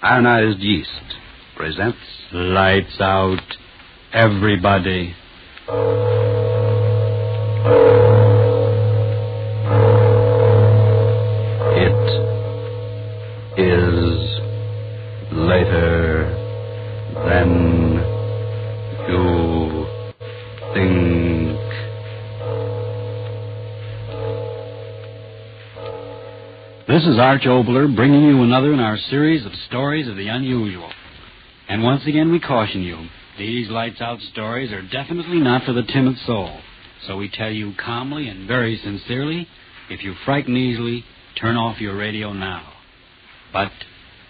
Ironized Yeast presents Lights Out, Everybody. It is later than you think. This is Arch Obler bringing you another in our series of stories of the unusual. And once again we caution you, these Lights Out stories are definitely not for the timid soul. So we tell you calmly and very sincerely, if you frighten easily, turn off your radio now. But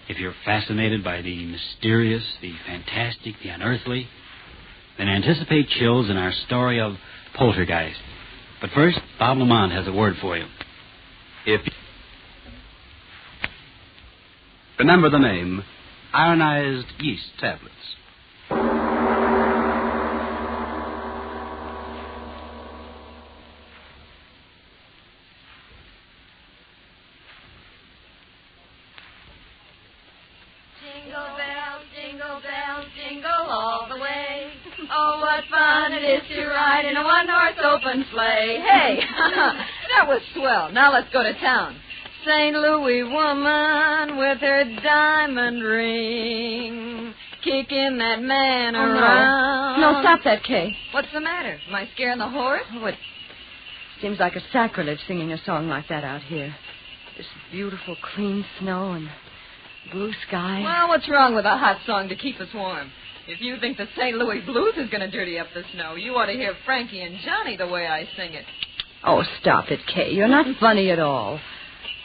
if you're fascinated by the mysterious, the fantastic, the unearthly, then anticipate chills in our story of Poltergeist. But first, Bob Lamont has a word for you. Remember the name, Ironized Yeast Tablets. Jingle bells, jingle all the way. Oh, what fun it is to ride in a one-horse open sleigh. Hey, that was swell. Now let's go to town. St. Louis woman with her diamond ring, kicking that man around. No, stop that, Kay. What's the matter? Am I scaring the horse? Oh, it seems like a sacrilege singing a song like that out here. This beautiful, clean snow and blue sky. Well, what's wrong with a hot song to keep us warm? If you think the St. Louis blues is going to dirty up the snow, you ought to hear Frankie and Johnny the way I sing it. Oh, stop it, Kay. You're not funny at all.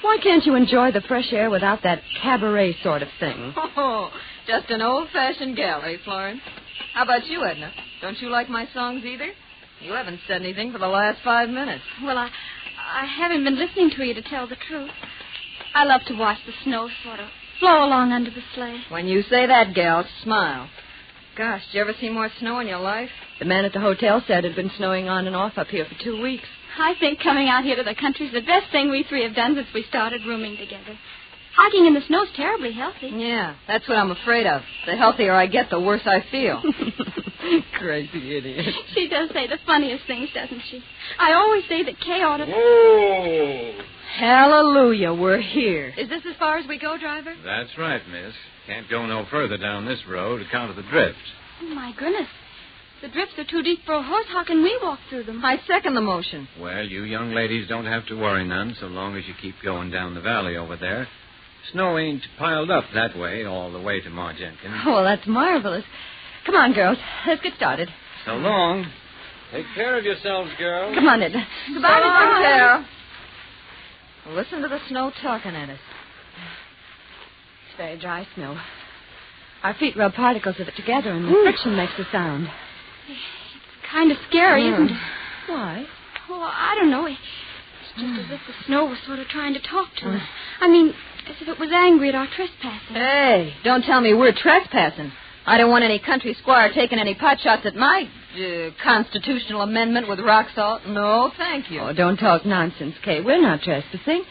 Why can't you enjoy the fresh air without that cabaret sort of thing? Oh, just an old-fashioned gal, eh, Florence? How about you, Edna? Don't you like my songs either? You haven't said anything for the last 5 minutes. Well, I haven't been listening to you, to tell the truth. I love to watch the snow sort of flow along under the sleigh. When you say that, gal, smile. Gosh, did you ever see more snow in your life? The man at the hotel said it had been snowing on and off up here for 2 weeks. I think coming out here to the country's the best thing we three have done since we started rooming together. Hiking in the snow's terribly healthy. Yeah, that's what I'm afraid of. The healthier I get, the worse I feel. Crazy idiot. She does say the funniest things, doesn't she? I always say that Kay ought to... Whoa! Hallelujah, we're here. Is this as far as we go, driver? That's right, miss. Can't go no further down this road account of the drift. Oh, my goodness. The drifts are too deep for a horse. How can we walk through them? I second the motion. Well, you young ladies don't have to worry none so long as you keep going down the valley over there. Snow ain't piled up that way all the way to Ma Jenkins. Oh, well, that's marvelous. Come on, girls. Let's get started. So long. Take care of yourselves, girls. Come on, Edna. Goodbye, Mr. Carroll. Listen to the snow talking at us. It's very dry snow. Our feet rub particles of it together, and the friction makes a sound. It's kind of scary, isn't it? Why? Oh, I don't know. It's just as if the snow was sort of trying to talk to us. I mean, as if it was angry at our trespassing. Hey, don't tell me we're trespassing. I don't want any country squire taking any pot shots at my constitutional amendment with rock salt. No, thank you. Oh, don't talk nonsense, Kay. We're not trespassing.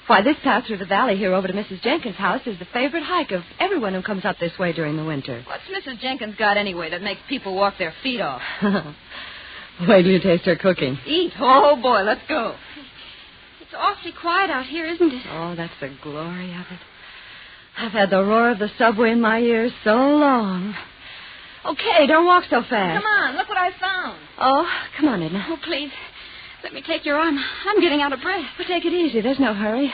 Why, this path through the valley here over to Mrs. Jenkins' house is the favorite hike of everyone who comes up this way during the winter. What's Mrs. Jenkins got anyway that makes people walk their feet off? Wait till you taste her cooking. Eat. Oh, boy, let's go. It's awfully quiet out here, isn't it? Oh, that's the glory of it. I've had the roar of the subway in my ears so long. Okay, don't walk so fast. Come on, look what I found. Oh, come on, Edna. Oh, please. Let me take your arm. I'm getting out of breath. Well, take it easy. There's no hurry.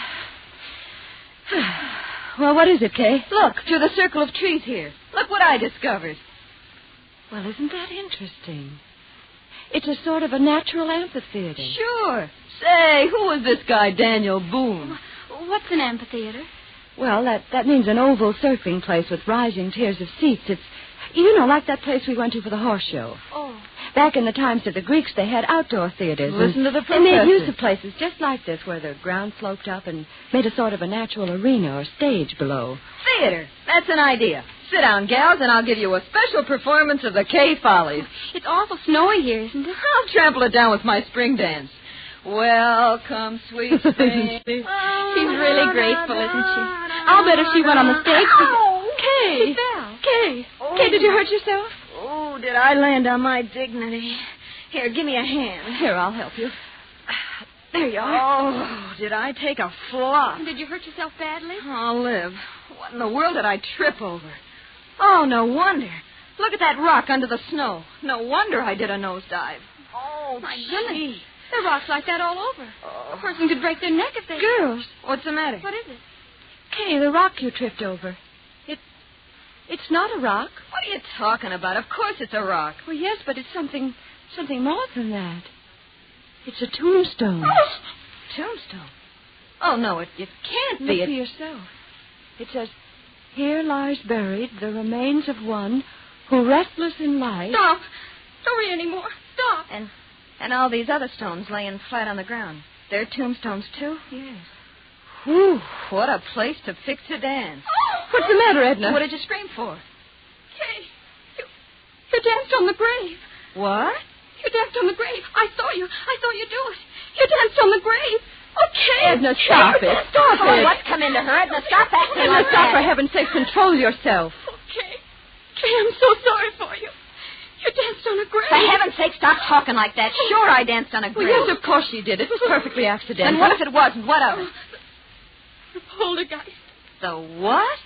Well, what is it, Kay? Look, through the circle of trees here. Look what I discovered. Well, isn't that interesting? It's a sort of a natural amphitheater. Sure. Say, who was this guy, Daniel Boone? What's an amphitheater? Well, that means an oval surfing place with rising tiers of seats. It's, like that place we went to for the horse show. Oh. Back in the times of the Greeks, they had outdoor theaters. Listen to the professor. They made use of places just like this, where the ground sloped up and made a sort of a natural arena or stage below. Theater. That's an idea. Sit down, gals, and I'll give you a special performance of the Kay Follies. It's awful snowy here, isn't it? I'll trample it down with my spring dance. Welcome, sweet spring. She's really graceful, isn't she? I'll bet if she went on the stage... Kay. She fell. Kay. Oh. Kay, did you hurt yourself? Oh, did I land on my dignity? Here, give me a hand. Here, I'll help you. There you are. Oh, did I take a flop? Did you hurt yourself badly? Oh, Liv, what in the world did I trip over? Oh, no wonder. Look at that rock under the snow. No wonder I did a nosedive. Oh, My gee. goodness. There are rocks like that all over. Oh. A person could break their neck if they... Girls. What's the matter? What is it? Kay, the rock you tripped over. It's not a rock. What are you talking about? Of course it's a rock. Well, yes, but it's something more than that. It's a tombstone. Tombstone? Oh, no, it can't Look be. for yourself. It says, "Here lies buried the remains of one who, restless in life..." Stop. Don't read anymore. Stop. And all these other stones laying flat on the ground. They're tombstones, too? Yes. Whew, what a place to fix a dance. What's the matter, Edna? What did you scream for? Kay, you danced on the grave. What? You danced on the grave. I saw you do it. You danced on the grave. Okay. Edna, stop it. Stop Oh, it. what's come into her? Edna, stop acting Edna, like stop, for that. heaven's sake. Control yourself. Okay. Kay, I'm so sorry for you. You danced on a grave. For heaven's sake, stop talking like that. Sure, I danced on a Well, grave. yes, of course she did. It was perfectly accidental. And what if it wasn't? What of it? The poltergeist. The what?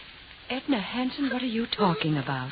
Edna Hanson, what are you talking about?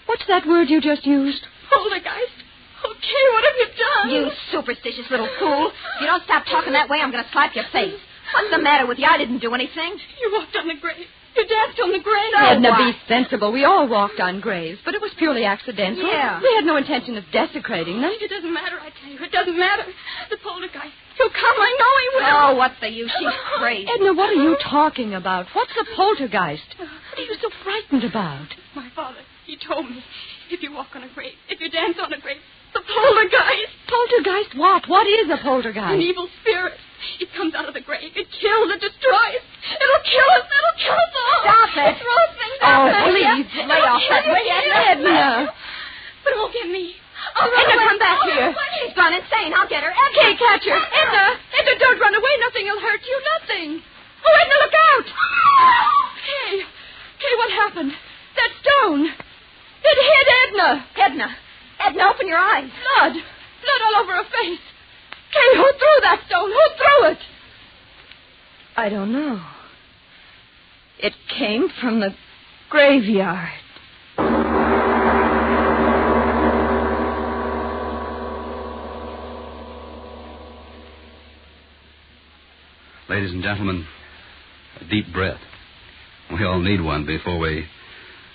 What's that word you just used? Poltergeist. Okay, what have you done? You superstitious little fool. If you don't stop talking that way, I'm going to slap your face. What's the matter with you? I didn't do anything. You walked on the grave. You danced on the grave. So Edna, what? be sensible. We all walked on graves, but it was purely accidental. Yeah. We had no intention of desecrating them. It doesn't matter, I tell you. It doesn't matter. The poltergeist. He'll come. I know he will. Oh, what's the use? She's crazy. Edna, what are you talking about? What's a poltergeist? What are you so frightened about? My father, he told me, if you walk on a grave, if you dance on a grave, the poltergeist. Poltergeist what? What is a An poltergeist? evil spirit. It comes out of the grave. It kills. It destroys. It'll kill us. It'll kill us all. Stop it. It throws things Oh, at us. please, It'll lay off that kill way, us. Edna. But it won't get me. I'll run Edna, away. come back I'll here. run away. She's gone insane. I'll get her. Edna. Kay, catch her. Edna, don't run away. Nothing will hurt you. Nothing. Oh, Edna, look out. Kay, what happened? That stone. It hit Edna. Edna, open your eyes. Blood all over her face. Kay, who threw that stone? Who threw it? I don't know. It came from the graveyard. Ladies and gentlemen, a deep breath. We all need one before we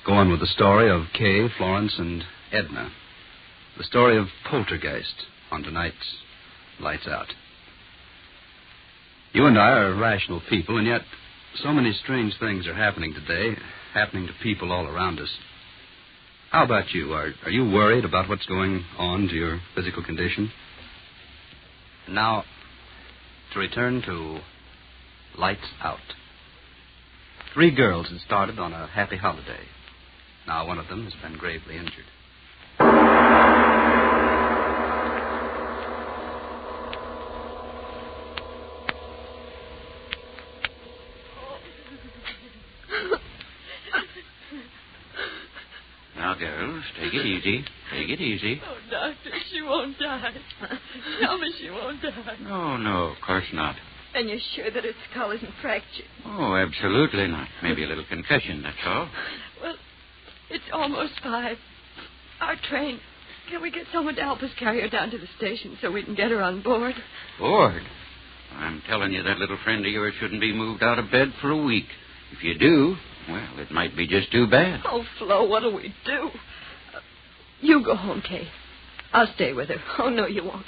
go on with the story of Kay, Florence, and Edna. The story of Poltergeist on tonight's Lights Out. You and I are rational people, and yet so many strange things are happening today, happening to people all around us. How about you? Are you worried about what's going on to your physical condition? Now, to return to Lights Out. 3 girls had started on a happy holiday. Now one of them has been gravely injured. Now, girls, take it easy. Take it easy. Oh, Doctor, she won't die. Tell me she won't die. No, of course not. And you're sure that her skull isn't fractured? Oh, absolutely not. Maybe a little concussion, that's all. Well, it's almost 5. Our train. Can we get someone to help us carry her down to the station so we can get her on board? Bored? I'm telling you, that little friend of yours shouldn't be moved out of bed for a week. If you do, well, it might be just too bad. Oh, Flo, what'll we do? You go home, Kay. I'll stay with her. Oh, no, you won't.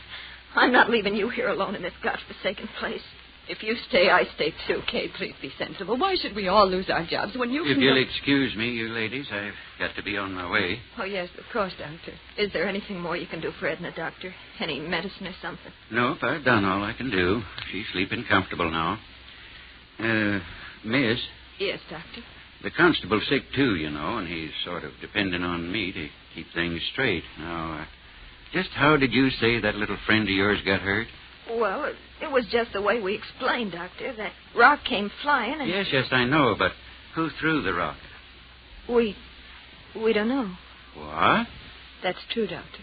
I'm not leaving you here alone in this godforsaken place. If you stay, I stay too. Kay, please be sensible. Why should we all lose our jobs when you If can... you'll excuse me, you ladies, I've got to be on my way. Oh, yes, of course, Doctor. Is there anything more you can do for Edna, Doctor? Any medicine or something? Nope, I've done all I can do. She's sleeping comfortable now. Miss, Yes, Doctor. the constable's sick, too, you know, and he's sort of depending on me to keep things straight. Now, just how did you say that little friend of yours got hurt? Well, it was just the way we explained, Doctor. That rock came flying and... Yes, I know, but who threw the rock? We don't know. What? That's true, Doctor.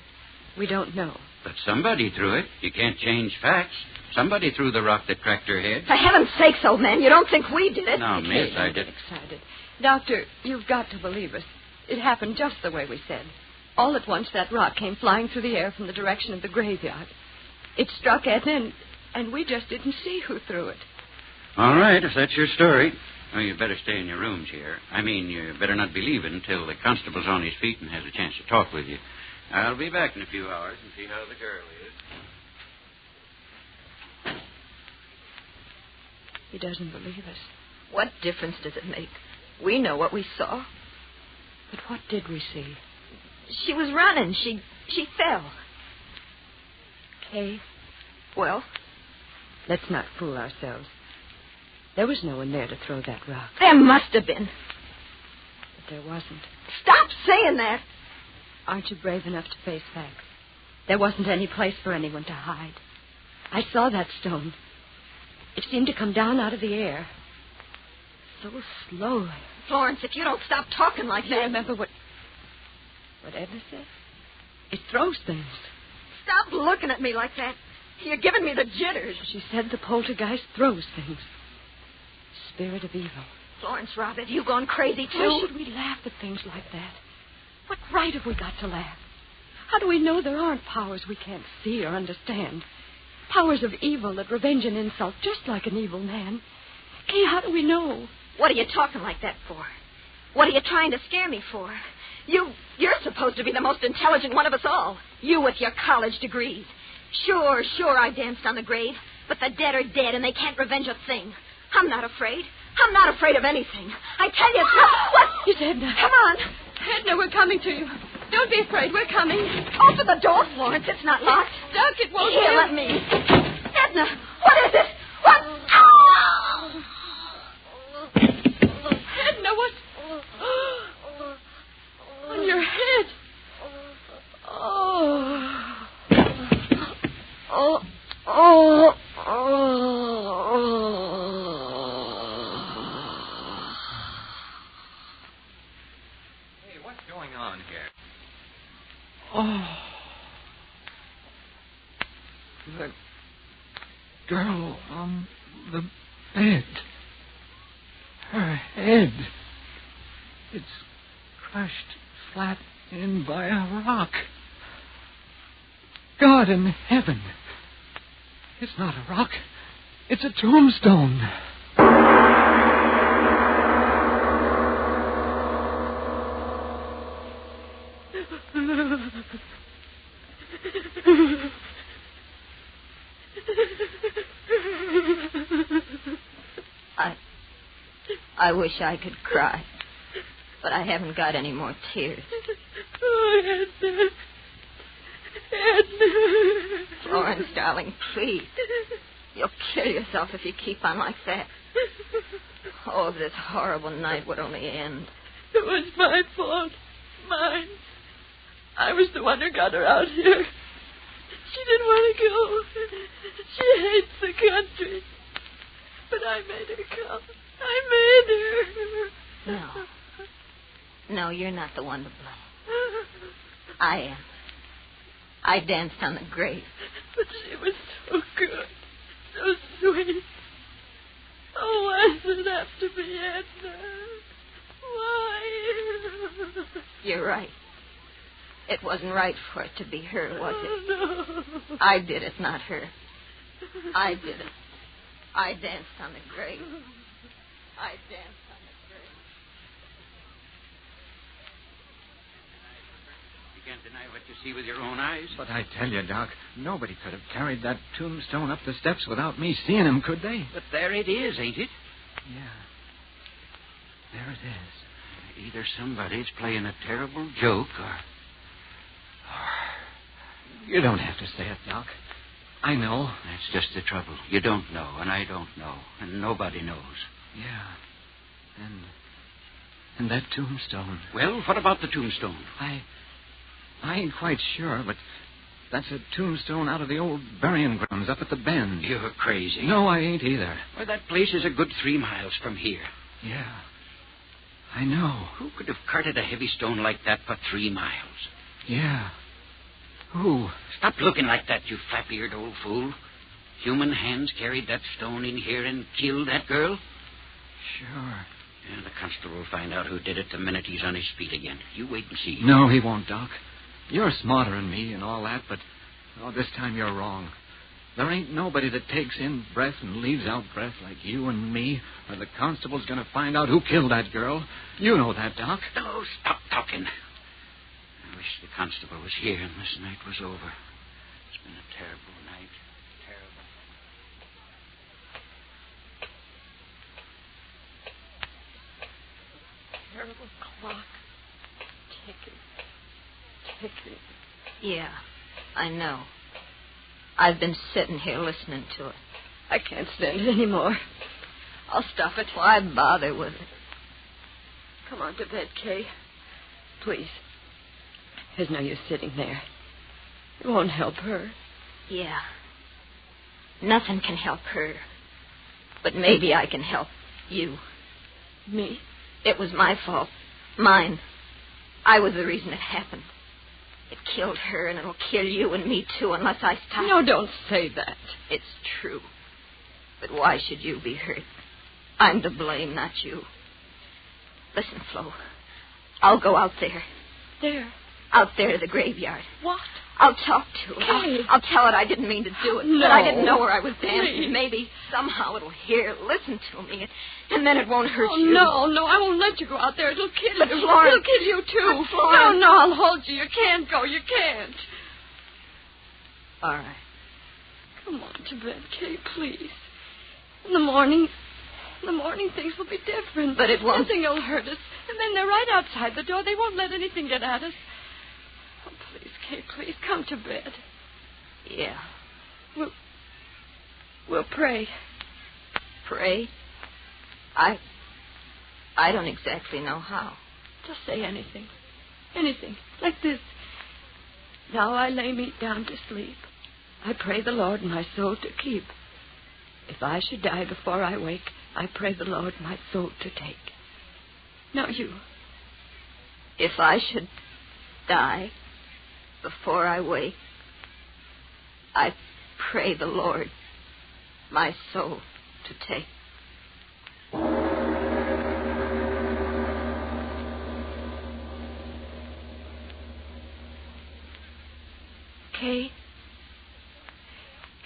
We don't know. But somebody threw it. You can't change facts. Somebody threw the rock that cracked her head. For heaven's sakes, old man, you don't think we did it? No, miss, I Don't get didn't. excited. Doctor, you've got to believe us. It happened just the way we said. All at once, that rock came flying through the air from the direction of the graveyard. It struck Edna, and we just didn't see who threw it. All right, if that's your story. Well, you better stay in your rooms here. I mean, you better not be leaving until the constable's on his feet and has a chance to talk with you. I'll be back in a few hours and see how the girl is. He doesn't believe us. What difference does it make? We know what we saw. But what did we see? She was running. She fell. Kay, Well, let's not fool ourselves. There was no one there to throw that rock. there must have been. But there wasn't. Stop saying that. Aren't you brave enough to face facts? There wasn't any place for anyone to hide. I saw that stone. It seemed to come down out of the air. So slowly. Florence, if you don't stop talking like You that... remember what Edna said? It throws things. Stop looking at me like that. You're giving me the jitters. She said the poltergeist throws things. Spirit of evil. Florence, Rob, have you gone crazy, too? Why should we laugh at things like that? What right have we got to laugh? How do we know there aren't powers we can't see or understand? Powers of evil that revenge an insult just like an evil man. Kay, how do we know? What are you talking like that for? What are you trying to scare me for? You're supposed to be the most intelligent one of us all. You with your college degrees. Sure, I danced on the grave. But the dead are dead and they can't revenge a thing. I'm not afraid. I'm not afraid of anything. I tell you, what? It's Edna. Come on. Edna, we're coming to you. Don't be afraid. We're coming. Open the door, Florence. It's not locked. Duck, it won't Here, do. let me. Edna, what is it? What? Edna, what? On your head. Hey, what's going on here? The girl on the bed. Her head. It's crushed flat in by a rock. God in heaven. It's not a rock. It's a tombstone. I wish I could cry. But I haven't got any more tears. Oh, Edna. Edna. Florence, darling, please. You'll kill yourself if you keep on like that. Oh, if this horrible night would only end. It was my fault. Mine. I was the one who got her out here. She didn't want to go. She hates the country. But I made her come. I made her. No, you're not the one to blame. I am. I danced on the grave. But she was so good. So sweet. Oh, why does it have to be Edna? Why? You're right. It wasn't right for it to be her, was it? No. I did it, not her. I did it. I danced on the grave. I danced on the grave. You can't deny what you see with your own eyes. But I tell you, Doc, nobody could have carried that tombstone up the steps without me seeing him, could they? But there it is, ain't it? Yeah. There it is. Either somebody's playing a terrible joke or... You don't have to say it, Doc. I know. That's just the trouble. You don't know, and I don't know, and nobody knows. Yeah. And that tombstone. Well, what about the tombstone? I ain't quite sure, but that's a tombstone out of the old burying grounds up at the bend. You're crazy. No, I ain't either. Well, that place is a good 3 miles from here. Yeah. I know. Who could have carted a heavy stone like that for 3 miles? Yeah. Who? Stop looking like that, you flap-eared old fool. Human hands carried that stone in here and killed that girl? Sure. Yeah, the constable will find out who did it the minute he's on his feet again. You wait and see. No, he won't, Doc. You're smarter than me and all that, but this time you're wrong. There ain't nobody that takes in breath and leaves out breath like you and me, or the constable's going to find out who killed that girl. You know that, Doc. No, stop talking. I wish the constable was here and this night was over. It's been a terrible night. Terrible. Terrible clock. Ticking. Yeah, I know. I've been sitting here listening to it. I can't stand it anymore. I'll stop it. Why bother with it? Come on to bed, Kay. Please. There's no use sitting there. It won't help her. Yeah. Nothing can help her. But maybe I can help you. Me? It was my fault. Mine. I was the reason it happened. It killed her, and it'll kill you and me, too, unless I stop. No, don't say that. It's true. But why should you be hurt? I'm to blame, not you. Listen, Flo. I'll go out there. There? Out there to the graveyard. What? I'll talk to it. Kay. I'll tell it I didn't mean to do it. No. That I didn't know where I was dancing. Please. Maybe somehow it'll hear, listen to me, and then it won't hurt Oh, you. no, I won't let you go out there. It'll kill But you. Florence... It'll kill you, too. But Florence... No, I'll hold you. You can't go. You can't. All right. Come on to bed, Kay, please. In the morning things will be different. But it won't. Nothing will hurt us. And then they're right outside the door. They won't let anything get at us. Oh, please, Kay, please, come to bed. Yeah. We'll pray. Pray? I don't exactly know how. Just say anything. Anything. Like this. Now I lay me down to sleep. I pray the Lord my soul to keep. If I should die before I wake, I pray the Lord my soul to take. Now you. If I should die before I wake, I pray the Lord my soul to take. Kay?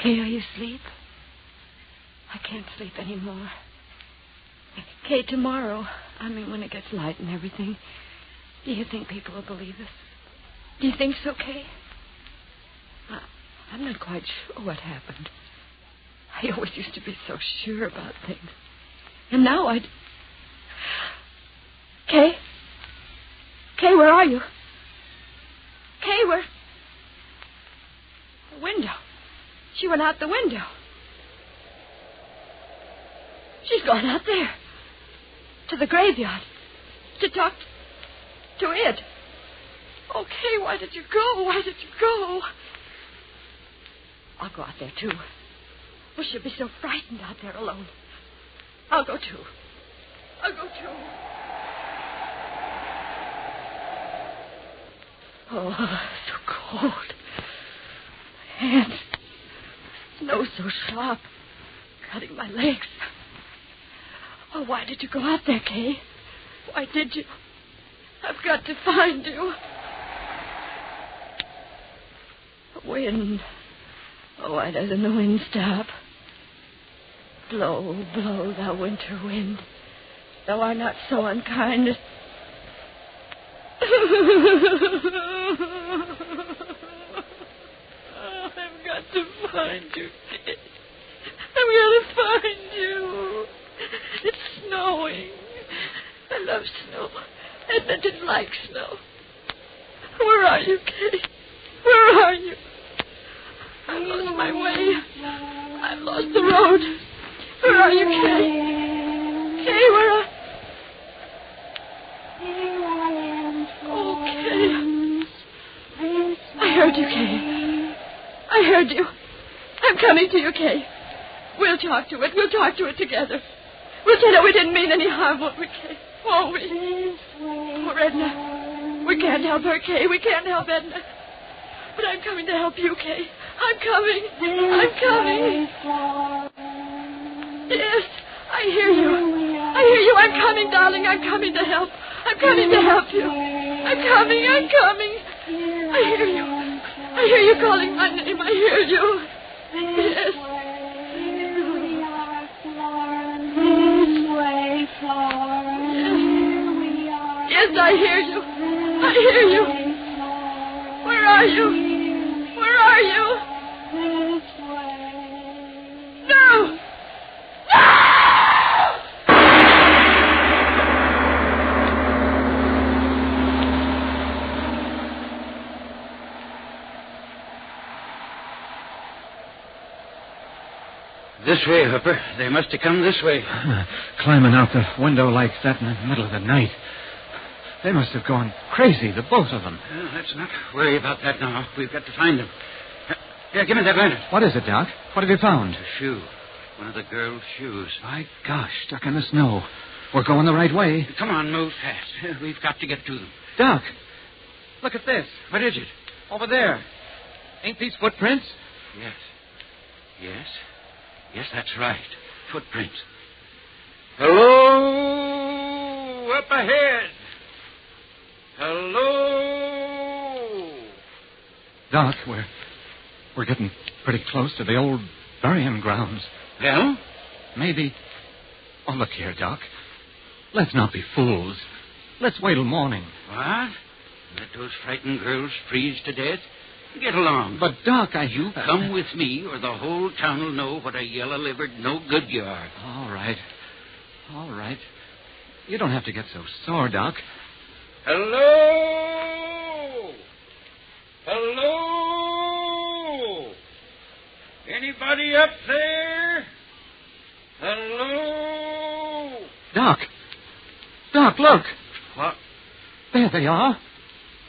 Kay, are you asleep? I can't sleep anymore. Kay, tomorrow, when it gets light and everything, do you think people will believe us? Do you think so, Kay? I'm not quite sure what happened. I always used to be so sure about things. And now Kay? Kay, where are you? Kay, where... The window. She went out the window. She's gone out there. To the graveyard. To talk to it. Oh, Kay, why did you go? Why did you go? I'll go out there, too. Oh, she'll be so frightened out there alone. I'll go, too. Oh, so cold. My hands. Snow so sharp. Cutting my legs. Oh, why did you go out there, Kay? Why did you? I've got to find you. The wind. Oh, why doesn't the wind stop? Blow, blow, thou winter wind. Thou art not so unkind as... I've got to find you, kid. I'm going to find you. It's snowing. I love snow. Edna didn't like snow. Where are you, Kay? Where are you? I've lost my way. I've lost the road. Where are you, Kay? Kay, where are... Oh, Kay. I heard you, Kay. I heard you. I'm coming to you, Kay. We'll talk to it. We'll talk to it together. We'll tell her we didn't mean any harm, won't we, Kay? Won't we? Oh, Edna, we can't help her, Kay. We can't help Edna. But I'm coming to help you, Kay. I'm coming. I'm coming. Yes, I hear you. I hear you. I'm coming, darling. I'm coming to help. I'm coming to help you. I'm coming. I'm coming. I hear you. I hear you calling my name. I hear you. Yes. Yes, I hear you. I hear you. Where are you? Where are you? No! No! This way, Hooper. They must have come this way. Climbing out the window like that in the middle of the night. They must have gone crazy, the both of them. Well, let's not worry about that now. We've got to find them. Here, give me that lantern. What is it, Doc? What have you found? A shoe. One of the girl's shoes. My gosh, stuck in the snow. We're going the right way. Come on, move fast. We've got to get to them. Doc, look at this. What is it? Over there. Ain't these footprints? Yes. Yes. Yes, that's right. Footprints. Hello! Up ahead! Hello! Doc, we're getting pretty close to the old burying grounds. Well? Maybe... Oh, look here, Doc. Let's not be fools. Let's wait till morning. What? Let those frightened girls freeze to death? Get along. But, Doc, You come with me, or the whole town will know what a yellow-livered no-good you are. All right. All right. You don't have to get so sore, Doc. Hello? Hello? Anybody up there? Hello? Doc! Doc, look! What? There they are.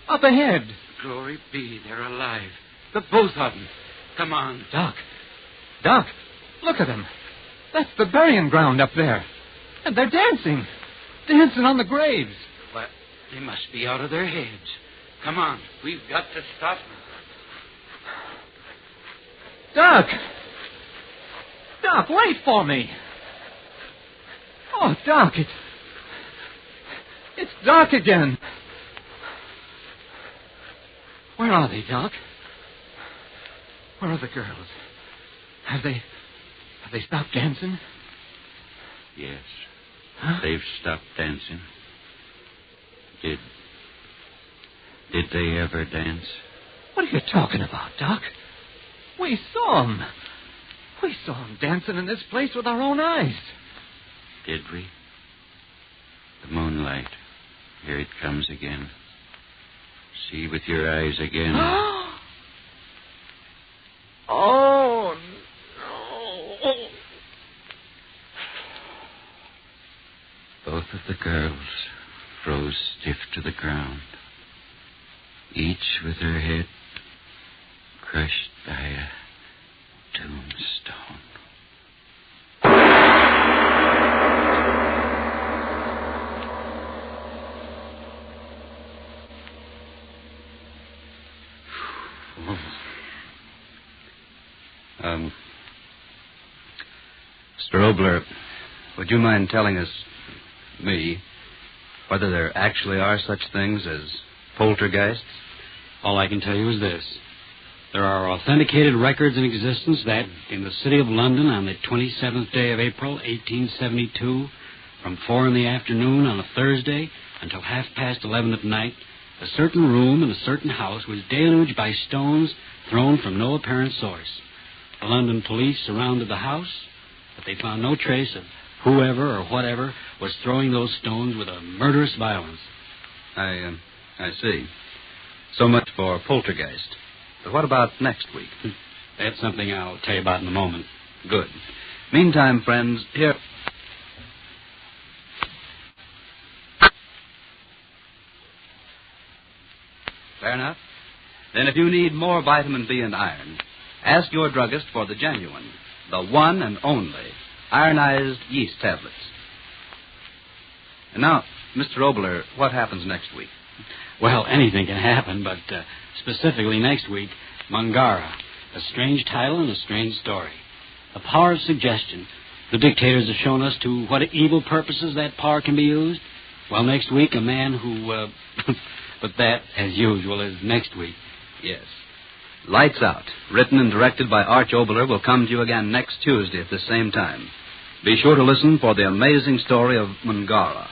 Up ahead. Glory be, they're alive. The both of them. Come on. Doc! Doc! Look at them. That's the burying ground up there. And they're dancing. Dancing on the graves. What? They must be out of their heads. Come on. We've got to stop them. Doc! Doc, wait for me. Oh, Doc, it's dark again. Where are they, Doc? Where are the girls? Have they stopped dancing? Yes. Huh? They've stopped dancing. Did they ever dance? What are you talking about, Doc? We saw them. We saw them dancing in this place with our own eyes. Did we? The moonlight. Here it comes again. See with your eyes again. Oh, no. Both of the girls froze stiff to the ground, each with her head crushed by a tombstone. Mr. Obler, would you mind telling me, whether there actually are such things as poltergeists? All I can tell you is this. There are authenticated records in existence that, in the city of London on the 27th day of April, 1872, from 4 in the afternoon on a Thursday until 11:30 at night, a certain room in a certain house was deluged by stones thrown from no apparent source. The London police surrounded the house, but they found no trace of whoever or whatever was throwing those stones with a murderous violence. I see. So much for poltergeist. But what about next week? That's something I'll tell you about in a moment. Good. Meantime, friends, here... Fair enough. Then if you need more vitamin B and iron, ask your druggist for the genuine, the one and only ironized yeast tablets. And now, Mr. Obler, what happens next week? Well, anything can happen, but specifically next week, Mungara. A strange title and a strange story. The power of suggestion. The dictators have shown us to what evil purposes that power can be used. Well, next week, a man who... but that, as usual, is next week. Yes. Lights Out, written and directed by Arch Obler, will come to you again next Tuesday at the same time. Be sure to listen for the amazing story of Mungara.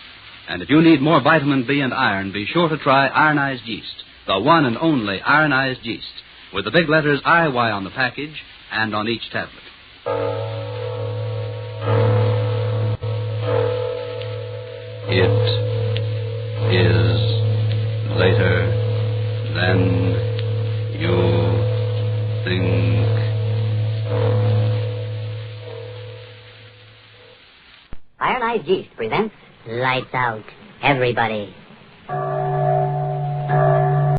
And if you need more vitamin B and iron, be sure to try ironized yeast, the one and only ironized yeast, with the big letters IY on the package and on each tablet. It is later than you think. Ironized Yeast presents Lights Out, everybody.